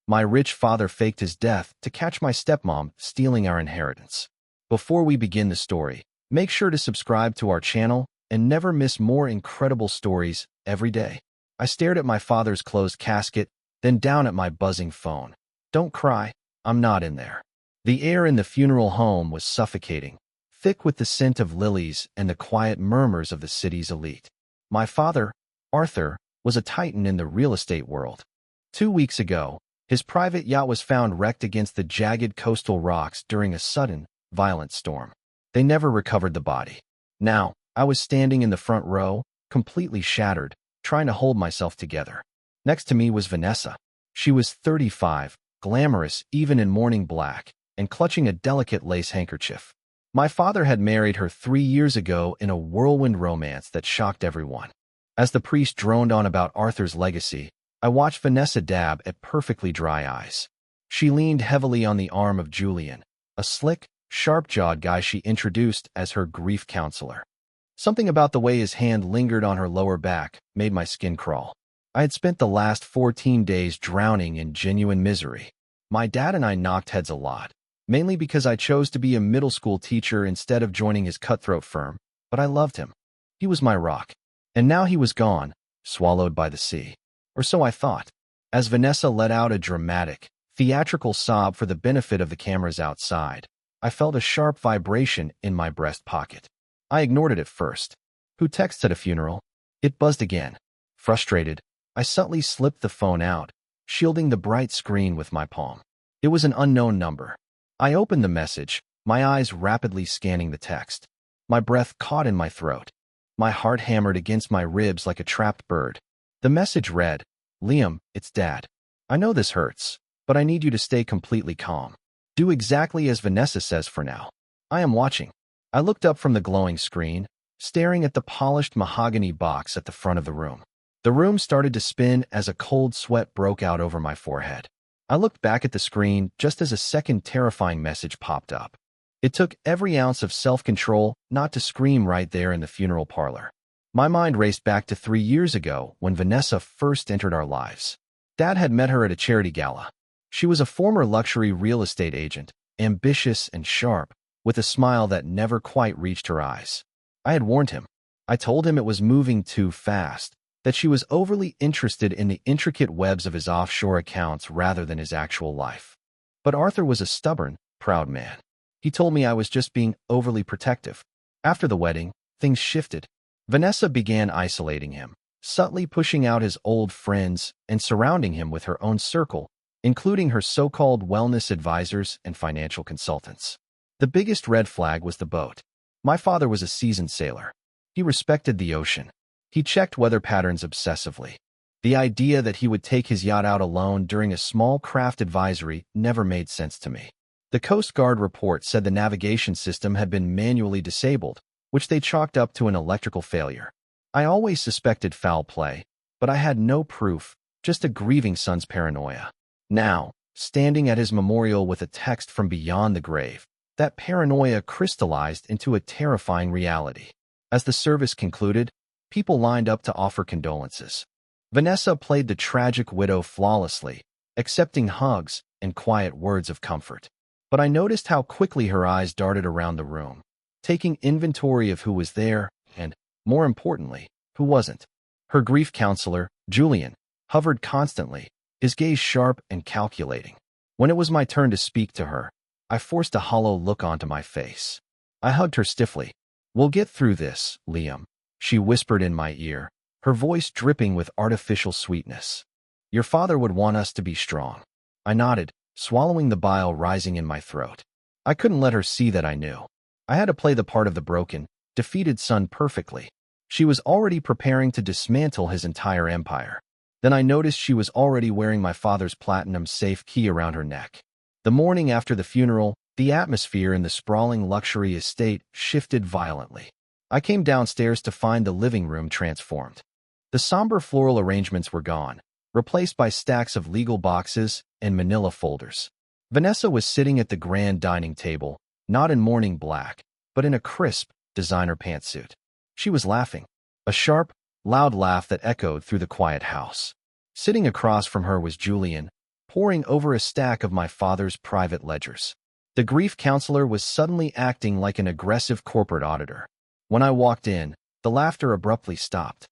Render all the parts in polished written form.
My rich father faked his death to catch my stepmom stealing our inheritance. Before we begin the story, make sure to subscribe to our channel and never miss more incredible stories every day. I stared at my father's closed casket, then down at my buzzing phone. Don't cry, I'm not in there. The air in the funeral home was suffocating, thick with the scent of lilies and the quiet murmurs of the city's elite. My father, Arthur, was a titan in the real estate world. 2 weeks ago, his private yacht was found wrecked against the jagged coastal rocks during a sudden, violent storm. They never recovered the body. Now, I was standing in the front row, completely shattered, trying to hold myself together. Next to me was Vanessa. She was 35, glamorous even in morning black, and clutching a delicate lace handkerchief. My father had married her 3 years ago in a whirlwind romance that shocked everyone. As the priest droned on about Arthur's legacy, I watched Vanessa dab at perfectly dry eyes. She leaned heavily on the arm of Julian, a slick, sharp-jawed guy she introduced as her grief counselor. Something about the way his hand lingered on her lower back made my skin crawl. I had spent the last 14 days drowning in genuine misery. My dad and I knocked heads a lot, mainly because I chose to be a middle school teacher instead of joining his cutthroat firm, but I loved him. He was my rock. And now he was gone, swallowed by the sea. Or so I thought. As Vanessa let out a dramatic, theatrical sob for the benefit of the cameras outside, I felt a sharp vibration in my breast pocket. I ignored it at first. Who texts at a funeral? It buzzed again. Frustrated, I subtly slipped the phone out, shielding the bright screen with my palm. It was an unknown number. I opened the message, my eyes rapidly scanning the text. My breath caught in my throat. My heart hammered against my ribs like a trapped bird. The message read, "Liam, it's Dad. I know this hurts, but I need you to stay completely calm. Do exactly as Vanessa says for now. I am watching." I looked up from the glowing screen, staring at the polished mahogany box at the front of the room. The room started to spin as a cold sweat broke out over my forehead. I looked back at the screen just as a second terrifying message popped up. It took every ounce of self-control not to scream right there in the funeral parlor. My mind raced back to 3 years ago when Vanessa first entered our lives. Dad had met her at a charity gala. She was a former luxury real estate agent, ambitious and sharp, with a smile that never quite reached her eyes. I had warned him. I told him it was moving too fast, that she was overly interested in the intricate webs of his offshore accounts rather than his actual life. But Arthur was a stubborn, proud man. He told me I was just being overly protective. After the wedding, things shifted. Vanessa began isolating him, subtly pushing out his old friends and surrounding him with her own circle, including her so-called wellness advisors and financial consultants. The biggest red flag was the boat. My father was a seasoned sailor. He respected the ocean. He checked weather patterns obsessively. The idea that he would take his yacht out alone during a small craft advisory never made sense to me. The Coast Guard report said the navigation system had been manually disabled, which they chalked up to an electrical failure. I always suspected foul play, but I had no proof, just a grieving son's paranoia. Now, standing at his memorial with a text from beyond the grave, that paranoia crystallized into a terrifying reality. As the service concluded, people lined up to offer condolences. Vanessa played the tragic widow flawlessly, accepting hugs and quiet words of comfort. But I noticed how quickly her eyes darted around the room, taking inventory of who was there and, more importantly, who wasn't. Her grief counselor, Julian, hovered constantly, his gaze sharp and calculating. When it was my turn to speak to her, I forced a hollow look onto my face. I hugged her stiffly. "We'll get through this, Liam," she whispered in my ear, her voice dripping with artificial sweetness. "Your father would want us to be strong." I nodded, swallowing the bile rising in my throat. I couldn't let her see that I knew. I had to play the part of the broken, defeated son perfectly. She was already preparing to dismantle his entire empire. Then I noticed she was already wearing my father's platinum safe key around her neck. The morning after the funeral, the atmosphere in the sprawling luxury estate shifted violently. I came downstairs to find the living room transformed. The somber floral arrangements were gone, replaced by stacks of legal boxes and manila folders. Vanessa was sitting at the grand dining table, not in morning black, but in a crisp, designer pantsuit. She was laughing, a sharp, loud laugh that echoed through the quiet house. Sitting across from her was Julian, poring over a stack of my father's private ledgers. The grief counselor was suddenly acting like an aggressive corporate auditor. When I walked in, the laughter abruptly stopped.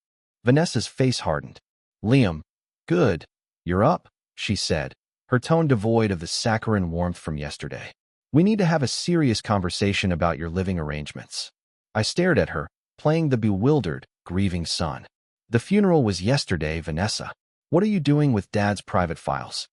Vanessa's face hardened. "Liam, good. You're up," she said, her tone devoid of the saccharine warmth from yesterday. "We need to have a serious conversation about your living arrangements." I stared at her, playing the bewildered, grieving son. "The funeral was yesterday, Vanessa. What are you doing with Dad's private files?"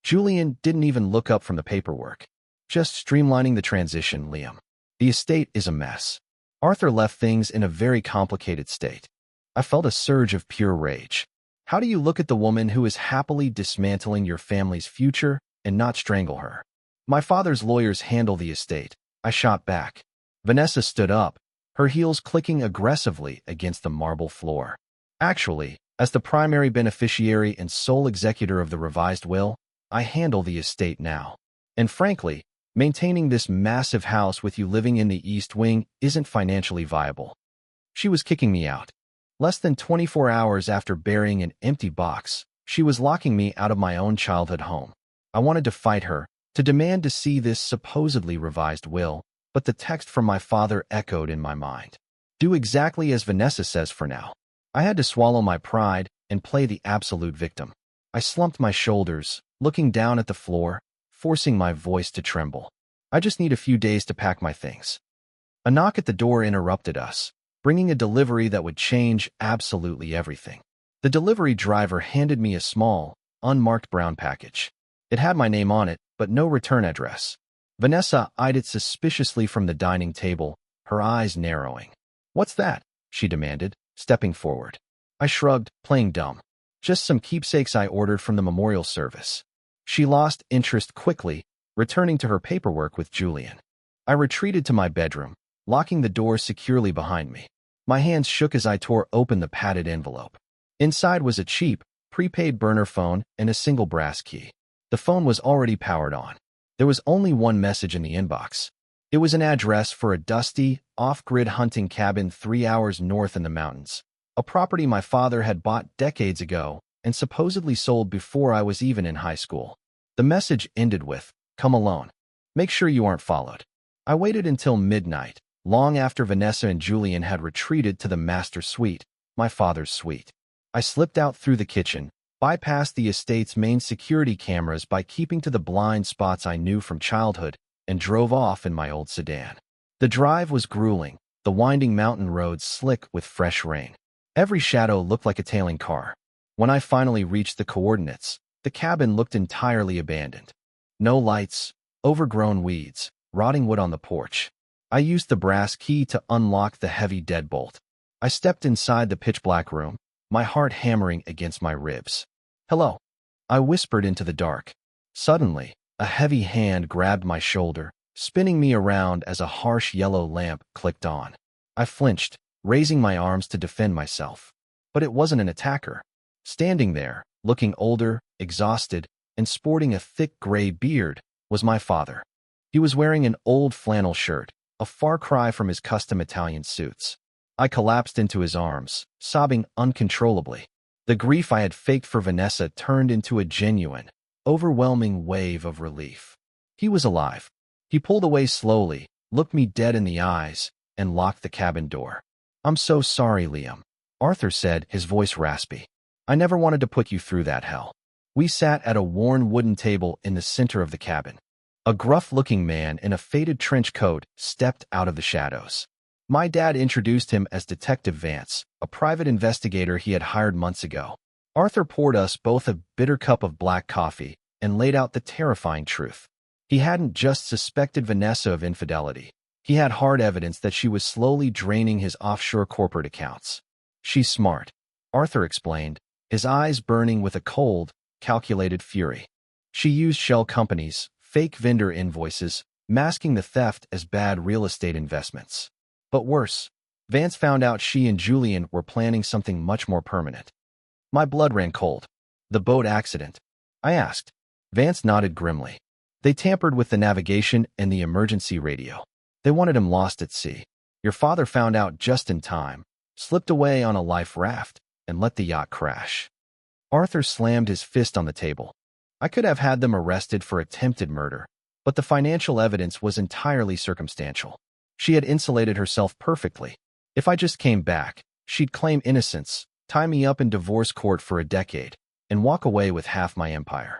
Julian didn't even look up from the paperwork. "Just streamlining the transition, Liam. The estate is a mess. Arthur left things in a very complicated state." I felt a surge of pure rage. How do you look at the woman who is happily dismantling your family's future and not strangle her? "My father's lawyers handle the estate," I shot back. Vanessa stood up, her heels clicking aggressively against the marble floor. "Actually, as the primary beneficiary and sole executor of the revised will, I handle the estate now. And frankly, maintaining this massive house with you living in the East Wing isn't financially viable." She was kicking me out. Less than 24 hours after burying an empty box, she was locking me out of my own childhood home. I wanted to fight her, to demand to see this supposedly revised will, but the text from my father echoed in my mind. "Do exactly as Vanessa says for now." I had to swallow my pride and play the absolute victim. I slumped my shoulders, looking down at the floor, forcing my voice to tremble. "I just need a few days to pack my things." A knock at the door interrupted us, bringing a delivery that would change absolutely everything. The delivery driver handed me a small, unmarked brown package. It had my name on it, but no return address. Vanessa eyed it suspiciously from the dining table, her eyes narrowing. "What's that?" she demanded, stepping forward. I shrugged, playing dumb. "Just some keepsakes I ordered from the memorial service." She lost interest quickly, returning to her paperwork with Julian. I retreated to my bedroom, locking the door securely behind me. My hands shook as I tore open the padded envelope. Inside was a cheap, prepaid burner phone and a single brass key. The phone was already powered on. There was only one message in the inbox. It was an address for a dusty, off-grid hunting cabin 3 hours north in the mountains, a property my father had bought decades ago and supposedly sold before I was even in high school. The message ended with, "Come alone. Make sure you aren't followed." I waited until midnight, long after Vanessa and Julian had retreated to the master suite, my father's suite. I slipped out through the kitchen, bypassed the estate's main security cameras by keeping to the blind spots I knew from childhood, and drove off in my old sedan. The drive was grueling, the winding mountain roads slick with fresh rain. Every shadow looked like a tailing car. When I finally reached the coordinates, the cabin looked entirely abandoned. No lights, overgrown weeds, rotting wood on the porch. I used the brass key to unlock the heavy deadbolt. I stepped inside the pitch-black room, my heart hammering against my ribs. "Hello," I whispered into the dark. Suddenly, a heavy hand grabbed my shoulder, spinning me around as a harsh yellow lamp clicked on. I flinched, raising my arms to defend myself. But it wasn't an attacker. Standing there, looking older, exhausted, and sporting a thick gray beard, was my father. He was wearing an old flannel shirt, a far cry from his custom Italian suits. I collapsed into his arms, sobbing uncontrollably. The grief I had faked for Vanessa turned into a genuine, overwhelming wave of relief. He was alive. He pulled away slowly, looked me dead in the eyes, and locked the cabin door. "I'm so sorry, Liam," Arthur said, his voice raspy. "I never wanted to put you through that hell." We sat at a worn wooden table in the center of the cabin. A gruff-looking man in a faded trench coat stepped out of the shadows. My dad introduced him as Detective Vance, a private investigator he had hired months ago. Arthur poured us both a bitter cup of black coffee and laid out the terrifying truth. He hadn't just suspected Vanessa of infidelity. He had hard evidence that she was slowly draining his offshore corporate accounts. "She's smart," Arthur explained, his eyes burning with a cold, calculated fury. "She used shell companies, fake vendor invoices, masking the theft as bad real estate investments. But worse, Vance found out she and Julian were planning something much more permanent." My blood ran cold. "The boat accident?" I asked. Vance nodded grimly. "They tampered with the navigation and the emergency radio. They wanted him lost at sea. Your father found out just in time, slipped away on a life raft, and let the yacht crash." Arthur slammed his fist on the table. I could have had them arrested for attempted murder, but the financial evidence was entirely circumstantial. She had insulated herself perfectly. If I just came back, she'd claim innocence, tie me up in divorce court for a decade, and walk away with half my empire.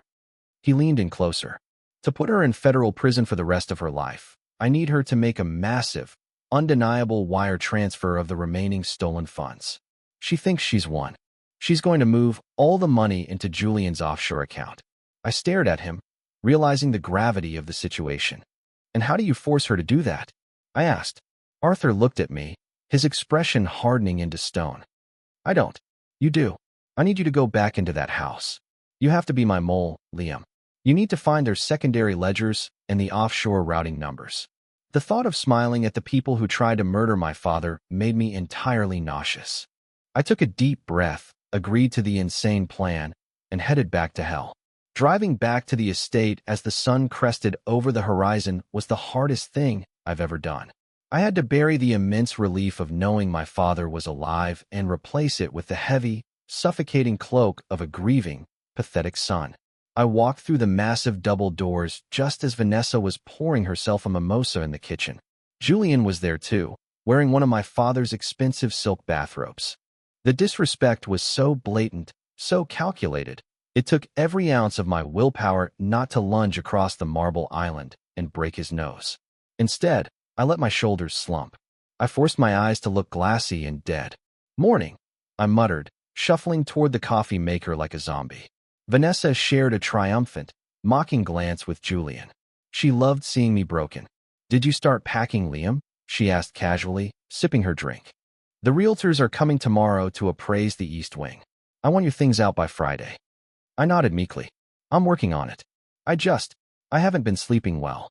He leaned in closer. To put her in federal prison for the rest of her life, I need her to make a massive, undeniable wire transfer of the remaining stolen funds. She thinks she's won. She's going to move all the money into Julian's offshore account. I stared at him, realizing the gravity of the situation. And how do you force her to do that? I asked. Arthur looked at me, his expression hardening into stone. I don't. You do. I need you to go back into that house. You have to be my mole, Liam. You need to find their secondary ledgers and the offshore routing numbers. The thought of smiling at the people who tried to murder my father made me entirely nauseous. I took a deep breath, agreed to the insane plan, and headed back to hell. Driving back to the estate as the sun crested over the horizon was the hardest thing I've ever done. I had to bury the immense relief of knowing my father was alive and replace it with the heavy, suffocating cloak of a grieving, pathetic son. I walked through the massive double doors just as Vanessa was pouring herself a mimosa in the kitchen. Julian was there too, wearing one of my father's expensive silk bathrobes. The disrespect was so blatant, so calculated. It took every ounce of my willpower not to lunge across the marble island and break his nose. Instead, I let my shoulders slump. I forced my eyes to look glassy and dead. Morning, I muttered, shuffling toward the coffee maker like a zombie. Vanessa shared a triumphant, mocking glance with Julian. She loved seeing me broken. Did you start packing, Liam? She asked casually, sipping her drink. The realtors are coming tomorrow to appraise the East Wing. I want your things out by Friday. I nodded meekly. I'm working on it. I haven't been sleeping well.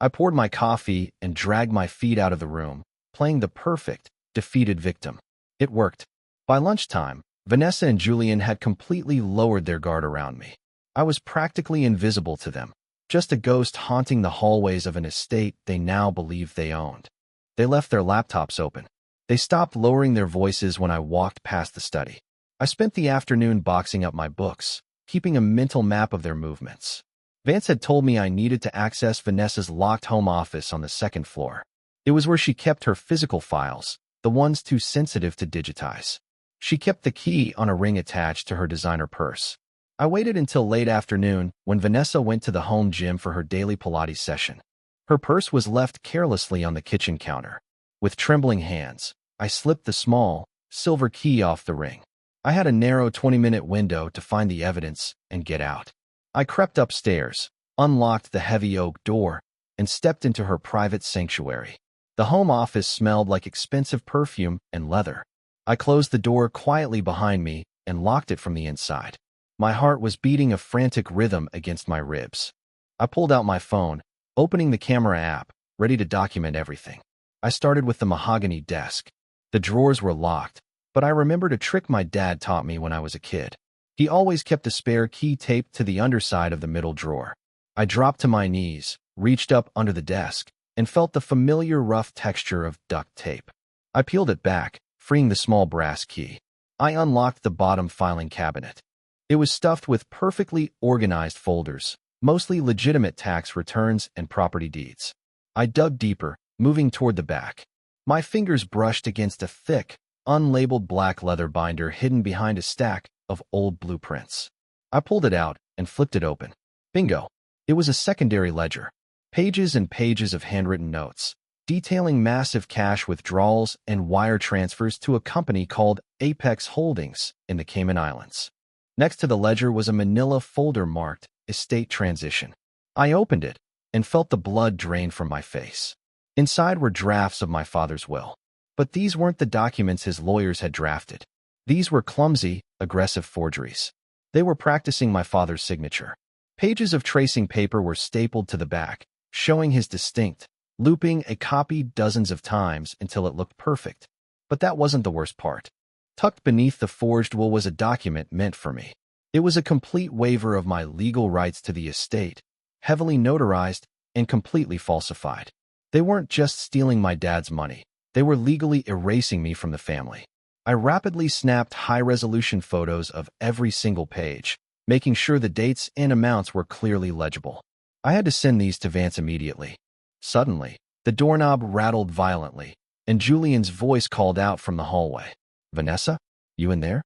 I poured my coffee and dragged my feet out of the room, playing the perfect, defeated victim. It worked. By lunchtime, Vanessa and Julian had completely lowered their guard around me. I was practically invisible to them, just a ghost haunting the hallways of an estate they now believed they owned. They left their laptops open. They stopped lowering their voices when I walked past the study. I spent the afternoon boxing up my books, keeping a mental map of their movements. Vance had told me I needed to access Vanessa's locked home office on the second floor. It was where she kept her physical files, the ones too sensitive to digitize. She kept the key on a ring attached to her designer purse. I waited until late afternoon when Vanessa went to the home gym for her daily Pilates session. Her purse was left carelessly on the kitchen counter. With trembling hands, I slipped the small, silver key off the ring. I had a narrow 20-minute window to find the evidence and get out. I crept upstairs, unlocked the heavy oak door, and stepped into her private sanctuary. The home office smelled like expensive perfume and leather. I closed the door quietly behind me and locked it from the inside. My heart was beating a frantic rhythm against my ribs. I pulled out my phone, opening the camera app, ready to document everything. I started with the mahogany desk. The drawers were locked, but I remembered a trick my dad taught me when I was a kid. He always kept a spare key taped to the underside of the middle drawer. I dropped to my knees, reached up under the desk, and felt the familiar rough texture of duct tape. I peeled it back, freeing the small brass key. I unlocked the bottom filing cabinet. It was stuffed with perfectly organized folders, mostly legitimate tax returns and property deeds. I dug deeper, moving toward the back. My fingers brushed against a thick, unlabeled black leather binder hidden behind a stack of old blueprints. I pulled it out and flipped it open. Bingo! It was a secondary ledger. Pages and pages of handwritten notes, detailing massive cash withdrawals and wire transfers to a company called Apex Holdings in the Cayman Islands. Next to the ledger was a manila folder marked Estate Transition. I opened it and felt the blood drain from my face. Inside were drafts of my father's will. But these weren't the documents his lawyers had drafted. These were clumsy, aggressive forgeries. They were practicing my father's signature. Pages of tracing paper were stapled to the back, showing his distinct, looping a copy dozens of times until it looked perfect. But that wasn't the worst part. Tucked beneath the forged will was a document meant for me. It was a complete waiver of my legal rights to the estate, heavily notarized and completely falsified. They weren't just stealing my dad's money. They were legally erasing me from the family. I rapidly snapped high-resolution photos of every single page, making sure the dates and amounts were clearly legible. I had to send these to Vance immediately. Suddenly, the doorknob rattled violently, and Julian's voice called out from the hallway. "Vanessa? You in there?"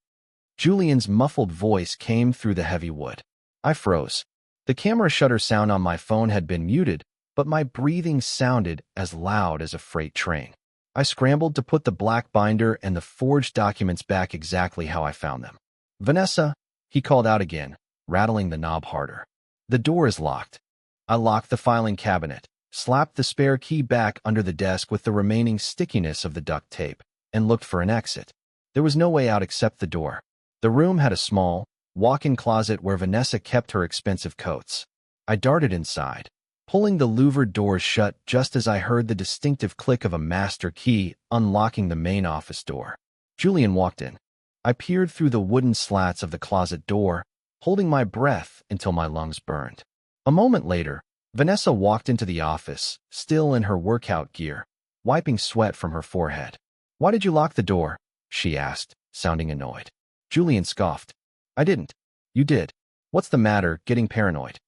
Julian's muffled voice came through the heavy wood. I froze. The camera shutter sound on my phone had been muted, but my breathing sounded as loud as a freight train. I scrambled to put the black binder and the forged documents back exactly how I found them. "Vanessa," he called out again, rattling the knob harder. "The door is locked." I locked the filing cabinet, slapped the spare key back under the desk with the remaining stickiness of the duct tape, and looked for an exit. There was no way out except the door. The room had a small, walk-in closet where Vanessa kept her expensive coats. I darted inside, pulling the louvered doors shut just as I heard the distinctive click of a master key unlocking the main office door. Julian walked in. I peered through the wooden slats of the closet door, holding my breath until my lungs burned. A moment later, Vanessa walked into the office, still in her workout gear, wiping sweat from her forehead. "Why did you lock the door?" she asked, sounding annoyed. Julian scoffed. "I didn't. You did. What's the matter, getting paranoid?"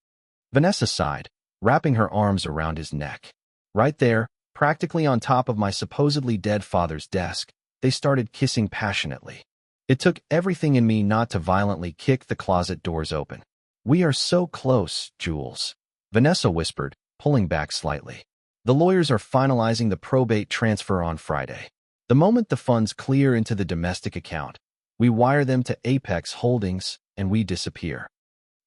Vanessa sighed, wrapping her arms around his neck. Right there, practically on top of my supposedly dead father's desk, they started kissing passionately. It took everything in me not to violently kick the closet doors open. "We are so close, Jules," Vanessa whispered, pulling back slightly. "The lawyers are finalizing the probate transfer on Friday. The moment the funds clear into the domestic account, we wire them to Apex Holdings, and we disappear."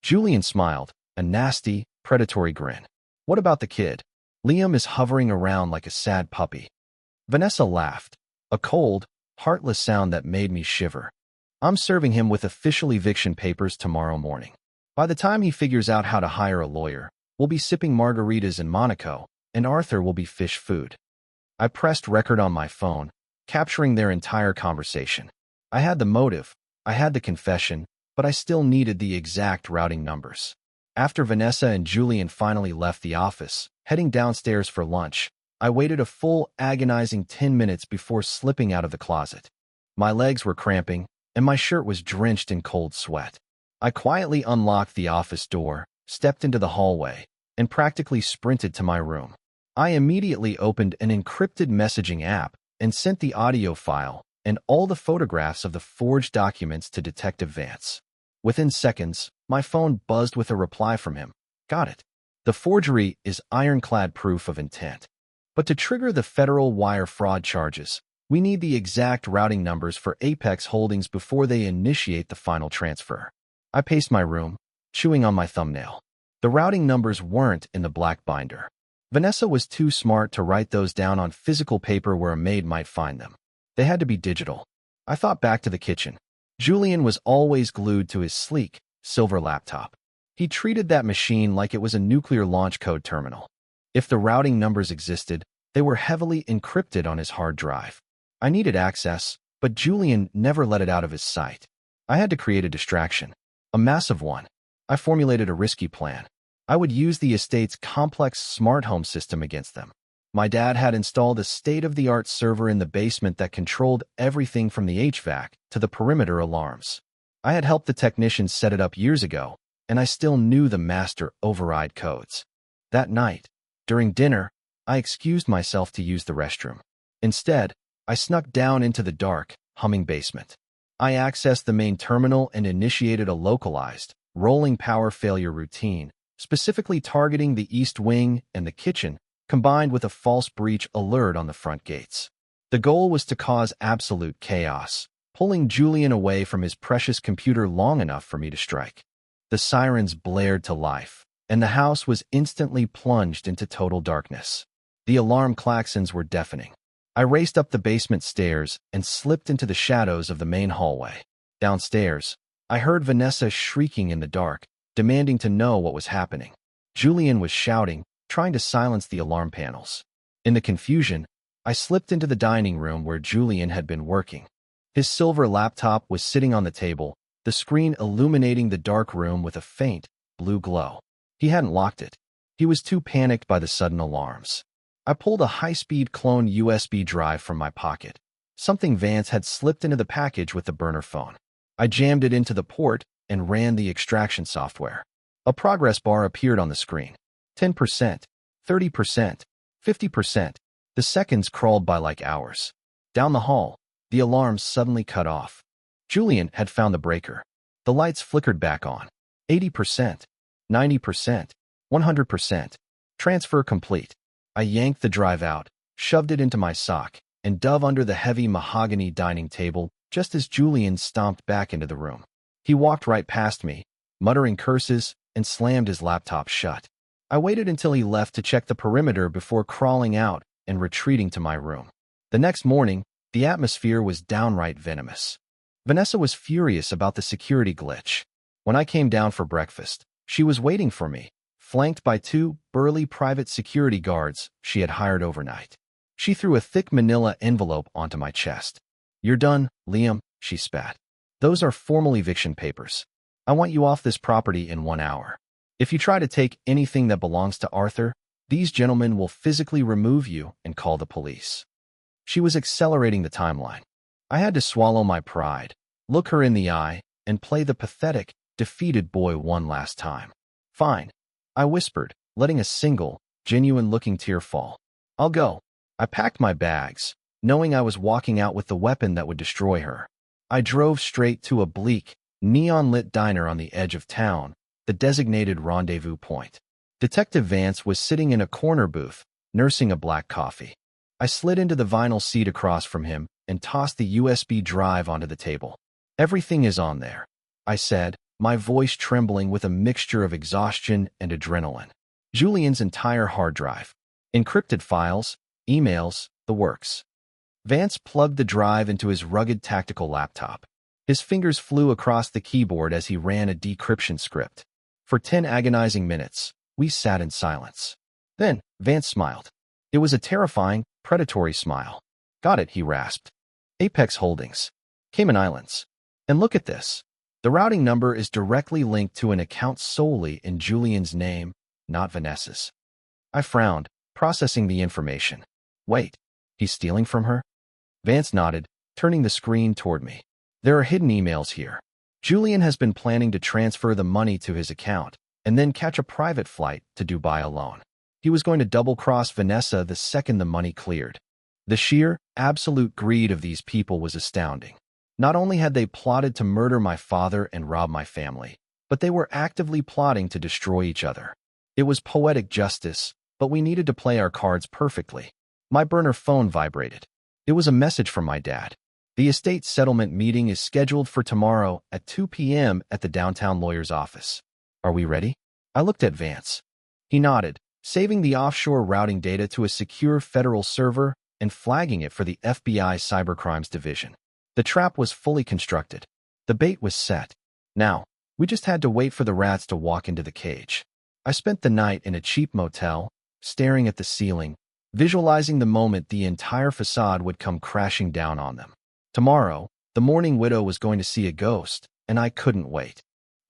Julian smiled, a nasty, predatory grin. "What about the kid? Liam is hovering around like a sad puppy." Vanessa laughed, a cold, heartless sound that made me shiver. "I'm serving him with official eviction papers tomorrow morning. By the time he figures out how to hire a lawyer, we'll be sipping margaritas in Monaco, and Arthur will be fish food." I pressed record on my phone, capturing their entire conversation. I had the motive, I had the confession, but I still needed the exact routing numbers. After Vanessa and Julian finally left the office, heading downstairs for lunch, I waited a full, agonizing 10 minutes before slipping out of the closet. My legs were cramping, and my shirt was drenched in cold sweat. I quietly unlocked the office door, stepped into the hallway, and practically sprinted to my room. I immediately opened an encrypted messaging app and sent the audio file and all the photographs of the forged documents to Detective Vance. Within seconds, my phone buzzed with a reply from him. "Got it. The forgery is ironclad proof of intent. But to trigger the federal wire fraud charges, we need the exact routing numbers for Apex Holdings before they initiate the final transfer." I paced my room, chewing on my thumbnail. The routing numbers weren't in the black binder. Vanessa was too smart to write those down on physical paper where a maid might find them. They had to be digital. I thought back to the kitchen. Julian was always glued to his sleek, silver laptop. He treated that machine like it was a nuclear launch code terminal. If the routing numbers existed, they were heavily encrypted on his hard drive. I needed access, but Julian never let it out of his sight. I had to create a distraction. A massive one. I formulated a risky plan. I would use the estate's complex smart home system against them. My dad had installed a state-of-the-art server in the basement that controlled everything from the HVAC to the perimeter alarms. I had helped the technicians set it up years ago, and I still knew the master override codes. That night, during dinner, I excused myself to use the restroom. Instead, I snuck down into the dark, humming basement. I accessed the main terminal and initiated a localized, rolling power failure routine, specifically targeting the east wing and the kitchen, combined with a false breach alert on the front gates. The goal was to cause absolute chaos, pulling Julian away from his precious computer long enough for me to strike. The sirens blared to life, and the house was instantly plunged into total darkness. The alarm klaxons were deafening. I raced up the basement stairs and slipped into the shadows of the main hallway. Downstairs, I heard Vanessa shrieking in the dark, demanding to know what was happening. Julian was shouting, trying to silence the alarm panels. In the confusion, I slipped into the dining room where Julian had been working. His silver laptop was sitting on the table, the screen illuminating the dark room with a faint, blue glow. He hadn't locked it. He was too panicked by the sudden alarms. I pulled a high-speed clone USB drive from my pocket. Something Vance had slipped into the package with the burner phone. I jammed it into the port, and ran the extraction software. A progress bar appeared on the screen. 10%, 30%, 50%. The seconds crawled by like hours. Down the hall, the alarms suddenly cut off. Julian had found the breaker. The lights flickered back on. 80%, 90%, 100%. Transfer complete. I yanked the drive out, shoved it into my sock, and dove under the heavy mahogany dining table just as Julian stomped back into the room. He walked right past me, muttering curses, and slammed his laptop shut. I waited until he left to check the perimeter before crawling out and retreating to my room. The next morning, the atmosphere was downright venomous. Vanessa was furious about the security glitch. When I came down for breakfast, she was waiting for me, flanked by two burly private security guards she had hired overnight. She threw a thick manila envelope onto my chest. "You're done, Liam," she spat. "Those are formal eviction papers. I want you off this property in 1 hour. If you try to take anything that belongs to Arthur, these gentlemen will physically remove you and call the police." She was accelerating the timeline. I had to swallow my pride, look her in the eye, and play the pathetic, defeated boy one last time. "Fine," I whispered, letting a single, genuine-looking tear fall. "I'll go." I packed my bags, knowing I was walking out with the weapon that would destroy her. I drove straight to a bleak, neon-lit diner on the edge of town, the designated rendezvous point. Detective Vance was sitting in a corner booth, nursing a black coffee. I slid into the vinyl seat across from him and tossed the USB drive onto the table. "Everything is on there," I said, my voice trembling with a mixture of exhaustion and adrenaline. Julian's entire hard drive. Encrypted files, emails, the works. Vance plugged the drive into his rugged tactical laptop. His fingers flew across the keyboard as he ran a decryption script. For 10 agonizing minutes, we sat in silence. Then, Vance smiled. It was a terrifying, predatory smile. "Got it," he rasped. "Apex Holdings. Cayman Islands. And look at this. The routing number is directly linked to an account solely in Julian's name, not Vanessa's." I frowned, processing the information. "Wait, he's stealing from her?" Vance nodded, turning the screen toward me. "There are hidden emails here. Julian has been planning to transfer the money to his account and then catch a private flight to Dubai alone. He was going to double-cross Vanessa the second the money cleared." The sheer, absolute greed of these people was astounding. Not only had they plotted to murder my father and rob my family, but they were actively plotting to destroy each other. It was poetic justice, but we needed to play our cards perfectly. My burner phone vibrated. It was a message from my dad. "The estate settlement meeting is scheduled for tomorrow at 2 p.m. at the downtown lawyer's office. Are we ready?" I looked at Vance. He nodded, saving the offshore routing data to a secure federal server and flagging it for the FBI Cybercrimes Division. The trap was fully constructed. The bait was set. Now, we just had to wait for the rats to walk into the cage. I spent the night in a cheap motel, staring at the ceiling, visualizing the moment the entire facade would come crashing down on them. Tomorrow, the mourning widow was going to see a ghost, and I couldn't wait.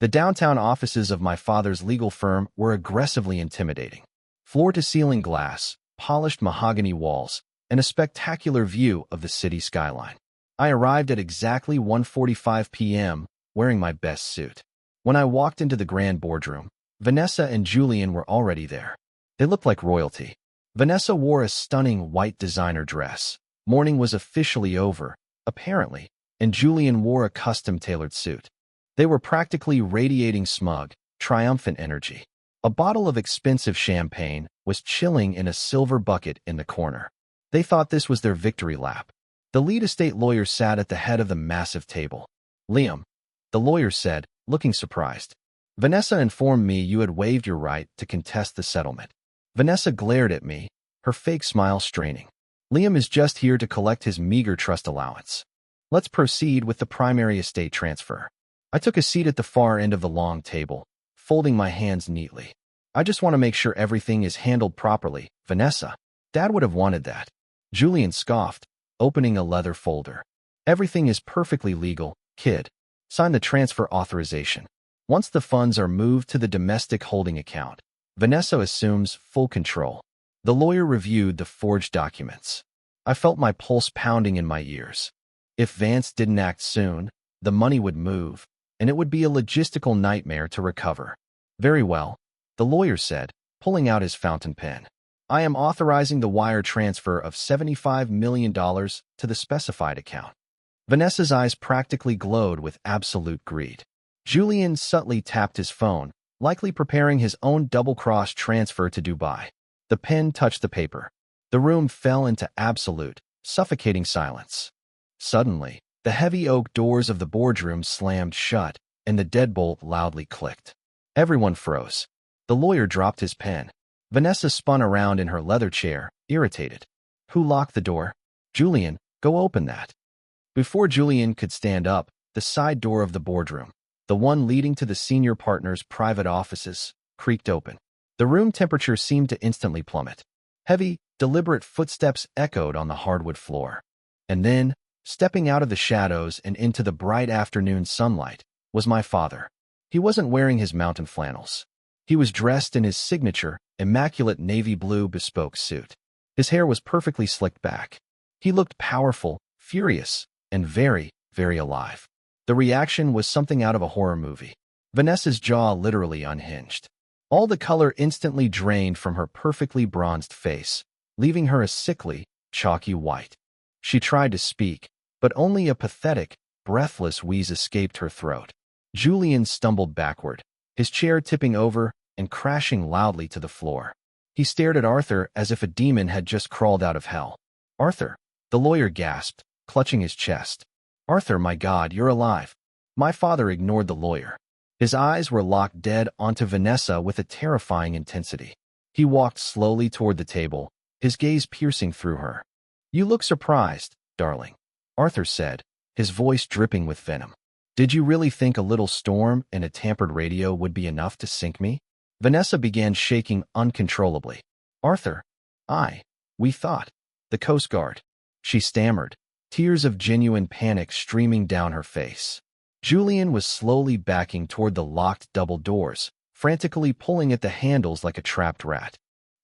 The downtown offices of my father's legal firm were aggressively intimidating. Floor-to-ceiling glass, polished mahogany walls, and a spectacular view of the city skyline. I arrived at exactly 1:45 p.m., wearing my best suit. When I walked into the grand boardroom, Vanessa and Julian were already there. They looked like royalty. Vanessa wore a stunning white designer dress. Morning was officially over, apparently, and Julian wore a custom-tailored suit. They were practically radiating smug, triumphant energy. A bottle of expensive champagne was chilling in a silver bucket in the corner. They thought this was their victory lap. The lead estate lawyer sat at the head of the massive table. "Liam," the lawyer said, looking surprised. "Vanessa informed me you had waived your right to contest the settlement." Vanessa glared at me, her fake smile straining. "Liam is just here to collect his meager trust allowance. Let's proceed with the primary estate transfer." I took a seat at the far end of the long table, folding my hands neatly. "I just want to make sure everything is handled properly, Vanessa. Dad would have wanted that." Julian scoffed, opening a leather folder. "Everything is perfectly legal, kid. Sign the transfer authorization. Once the funds are moved to the domestic holding account, Vanessa assumes full control." The lawyer reviewed the forged documents. I felt my pulse pounding in my ears. If Vance didn't act soon, the money would move, and it would be a logistical nightmare to recover. Very well, the lawyer said, pulling out his fountain pen. I am authorizing the wire transfer of $75 million to the specified account. Vanessa's eyes practically glowed with absolute greed. Julian subtly tapped his phone, likely preparing his own double-cross transfer to Dubai. The pen touched the paper. The room fell into absolute, suffocating silence. Suddenly, the heavy oak doors of the boardroom slammed shut, and the deadbolt loudly clicked. Everyone froze. The lawyer dropped his pen. Vanessa spun around in her leather chair, irritated. Who locked the door? Julian, go open that. Before Julian could stand up, the side door of the boardroom, the one leading to the senior partner's private offices, creaked open. The room temperature seemed to instantly plummet. Heavy, deliberate footsteps echoed on the hardwood floor. And then, stepping out of the shadows and into the bright afternoon sunlight, was my father. He wasn't wearing his mountain flannels. He was dressed in his signature, immaculate navy blue bespoke suit. His hair was perfectly slicked back. He looked powerful, furious, and very, very alive. The reaction was something out of a horror movie. Vanessa's jaw literally unhinged. All the color instantly drained from her perfectly bronzed face, leaving her a sickly, chalky white. She tried to speak, but only a pathetic, breathless wheeze escaped her throat. Julian stumbled backward, his chair tipping over and crashing loudly to the floor. He stared at Arthur as if a demon had just crawled out of hell. Arthur, the lawyer gasped, clutching his chest. Arthur, my God, you're alive. My father ignored the lawyer. His eyes were locked dead onto Vanessa with a terrifying intensity. He walked slowly toward the table, his gaze piercing through her. You look surprised, darling, Arthur said, his voice dripping with venom. Did you really think a little storm and a tampered radio would be enough to sink me? Vanessa began shaking uncontrollably. Arthur, we thought. The Coast Guard. She stammered, tears of genuine panic streaming down her face. Julian was slowly backing toward the locked double doors, frantically pulling at the handles like a trapped rat.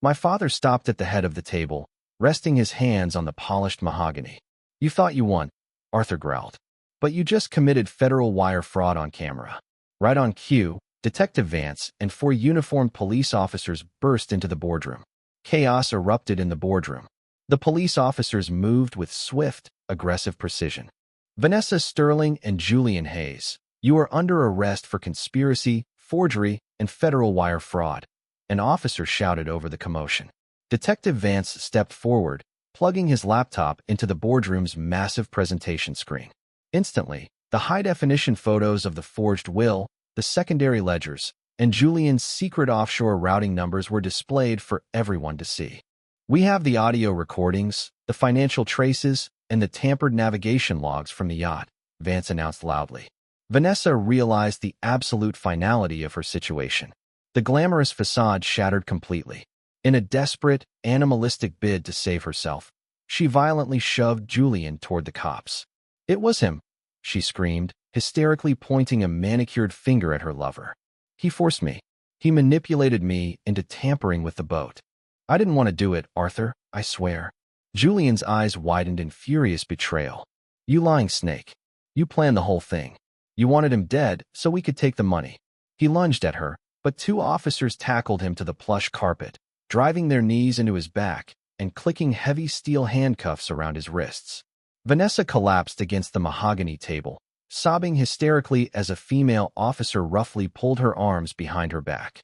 My father stopped at the head of the table, resting his hands on the polished mahogany. You thought you won, Arthur growled. But you just committed federal wire fraud on camera. Right on cue, Detective Vance and 4 uniformed police officers burst into the boardroom. Chaos erupted in the boardroom. The police officers moved with swift, aggressive precision. Vanessa Sterling and Julian Hayes, you are under arrest for conspiracy, forgery, and federal wire fraud, an officer shouted over the commotion. Detective Vance stepped forward, plugging his laptop into the boardroom's massive presentation screen. Instantly, the high-definition photos of the forged will, the secondary ledgers, and Julian's secret offshore routing numbers were displayed for everyone to see. We have the audio recordings, the financial traces, and the tampered navigation logs from the yacht, Vance announced loudly. Vanessa realized the absolute finality of her situation. The glamorous facade shattered completely. In a desperate, animalistic bid to save herself, she violently shoved Julian toward the cops. It was him, she screamed, hysterically pointing a manicured finger at her lover. He forced me. He manipulated me into tampering with the boat. I didn't want to do it, Arthur, I swear. Julian's eyes widened in furious betrayal. You lying snake. You planned the whole thing. You wanted him dead so we could take the money. He lunged at her, but 2 officers tackled him to the plush carpet, driving their knees into his back and clicking heavy steel handcuffs around his wrists. Vanessa collapsed against the mahogany table, sobbing hysterically as a female officer roughly pulled her arms behind her back.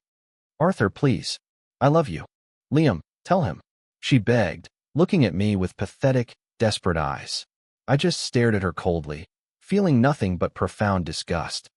Arthur, please. I love you. Liam, tell him. She begged, looking at me with pathetic, desperate eyes. I just stared at her coldly, feeling nothing but profound disgust.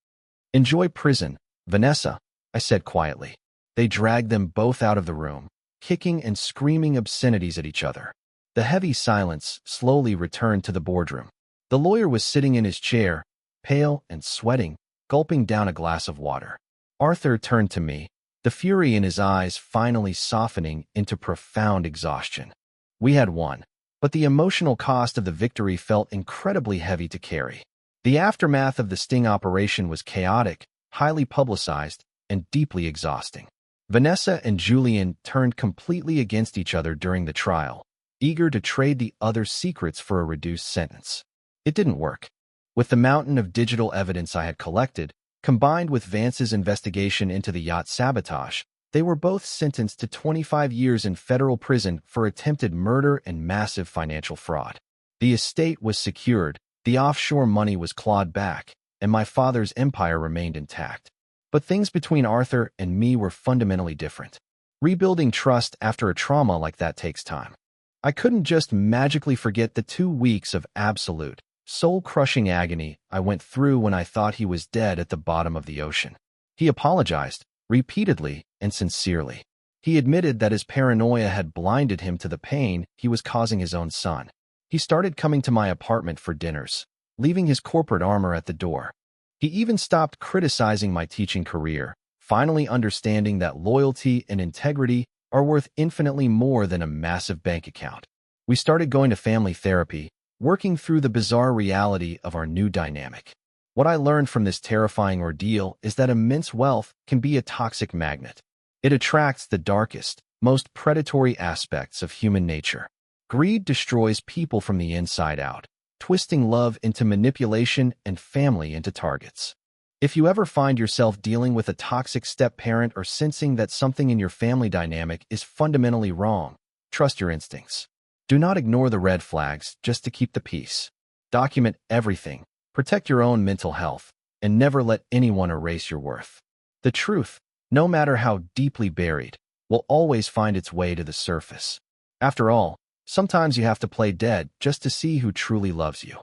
Enjoy prison, Vanessa, I said quietly. They dragged them both out of the room, kicking and screaming obscenities at each other. The heavy silence slowly returned to the boardroom. The lawyer was sitting in his chair, pale and sweating, gulping down a glass of water. Arthur turned to me, the fury in his eyes finally softening into profound exhaustion. We had won, but the emotional cost of the victory felt incredibly heavy to carry. The aftermath of the sting operation was chaotic, highly publicized, and deeply exhausting. Vanessa and Julian turned completely against each other during the trial, eager to trade the other's secrets for a reduced sentence. It didn't work. With the mountain of digital evidence I had collected, Combined with Vance's investigation into the yacht sabotage, they were both sentenced to 25 years in federal prison for attempted murder and massive financial fraud. The estate was secured, the offshore money was clawed back, and my father's empire remained intact. But things between Arthur and me were fundamentally different. Rebuilding trust after a trauma like that takes time. I couldn't just magically forget the 2 weeks of absolute, soul-crushing agony I went through when I thought he was dead at the bottom of the ocean. He apologized, repeatedly and sincerely. He admitted that his paranoia had blinded him to the pain he was causing his own son. He started coming to my apartment for dinners, leaving his corporate armor at the door. He even stopped criticizing my teaching career, finally understanding that loyalty and integrity are worth infinitely more than a massive bank account. We started going to family therapy, working through the bizarre reality of our new dynamic. What I learned from this terrifying ordeal is that immense wealth can be a toxic magnet. It attracts the darkest, most predatory aspects of human nature. Greed destroys people from the inside out, twisting love into manipulation and family into targets. If you ever find yourself dealing with a toxic step-parent or sensing that something in your family dynamic is fundamentally wrong, trust your instincts. Do not ignore the red flags just to keep the peace. Document everything, protect your own mental health, and never let anyone erase your worth. The truth, no matter how deeply buried, will always find its way to the surface. After all, sometimes you have to play dead just to see who truly loves you.